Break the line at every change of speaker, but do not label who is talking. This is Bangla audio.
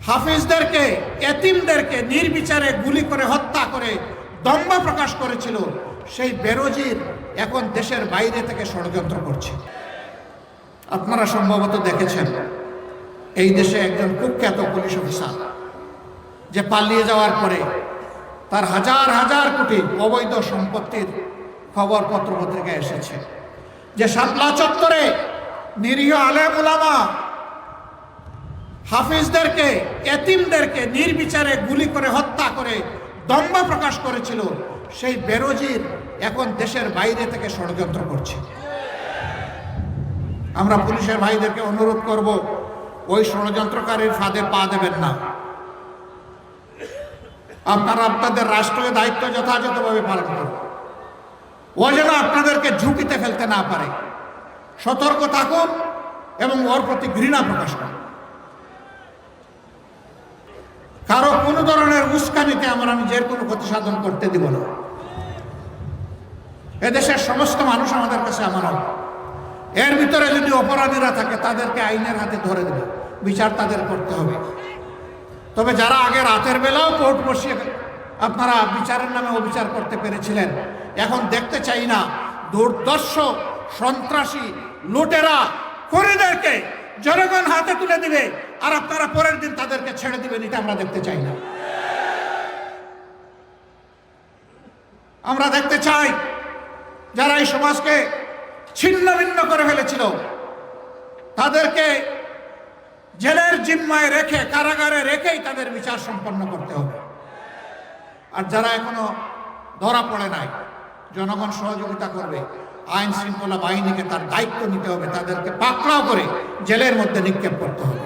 হাফিজদেরকে, এতিমদেরকে নির্বিচারে গুলি করে হত্যা করে দম্ভ প্রকাশ করেছিল, সেই বেরোজির এখন দেশের বাইরে থেকে ষড়যন্ত্র করছে। আপনারা সম্ভবত দেখেছেন এই দেশে একজন কুখ্যাত পুলিশ অফিসার যে পালিয়ে যাওয়ার পরে তার হাজার হাজার কোটি অবৈধ সম্পত্তির খবর পত্রপত্রিকায় এসেছে, যে শাপলা চত্বরে নিরীহ আলেম উলামা হাফিজদেরকে, এতিমদেরকে নির্বিচারে গুলি করে হত্যা করে দম্ভ প্রকাশ করেছিল, সেই বেরোজির এখন দেশের বাইরে থেকে ষড়যন্ত্র করছে। আমরা পুলিশের ভাইদেরকে অনুরোধ করব, ওই ষড়যন্ত্রকারীর ফাঁদে পা দেবেন না। আপনারা আপনাদের রাষ্ট্রীয় দায়িত্ব যথাযথভাবে পালন করুন। ও যেন আপনাদেরকে ঝুঁকিতে ফেলতে না পারে। সতর্ক থাকুন এবং ওর প্রতি ঘৃণা প্রকাশ করুন। কারো কোনো ধরনের উস্কানিতে আমরা নিজের কোনো ক্ষতি সাধন করতে দিব না। এদেশের সমস্ত মানুষ আমাদের কাছে আমানত। এর ভিতরে যদি অপরাধীরা থাকে তাদেরকে আইনের হাতে ধরে দেবে, বিচার তাদের করতে হবে। তবে যারা আগে রাতের বেলাও কোর্ট বসিয়ে আপনারা বিচারের নামে অবিচার করতে পেরেছিলেন, এখন দেখতে চাই না দুর্দর্শ সন্ত্রাসী লুটেরা খুনিদেরকে জনগণ হাতে তুলে দিবে আর আপনারা পরের দিন তাদেরকে ছেড়ে দিবেন, এটা আমরা দেখতে চাই না। আমরা দেখতে চাই যারা এই সমাজকে ছিন্ন ভিন্ন করে ফেলেছিল তাদেরকে জেলের জিম্মায় রেখে, কারাগারে রেখেই তাদের বিচার সম্পন্ন করতে হবে। আর যারা এখনো ধরা পড়ে নাই, জনগণ সহযোগিতা করবে, আইন শৃঙ্খলা বাহিনীকে তার দায়িত্ব নিতে হবে, তাদেরকে পাকড়াও করে জেলের মধ্যে নিক্ষেপ করতে হবে।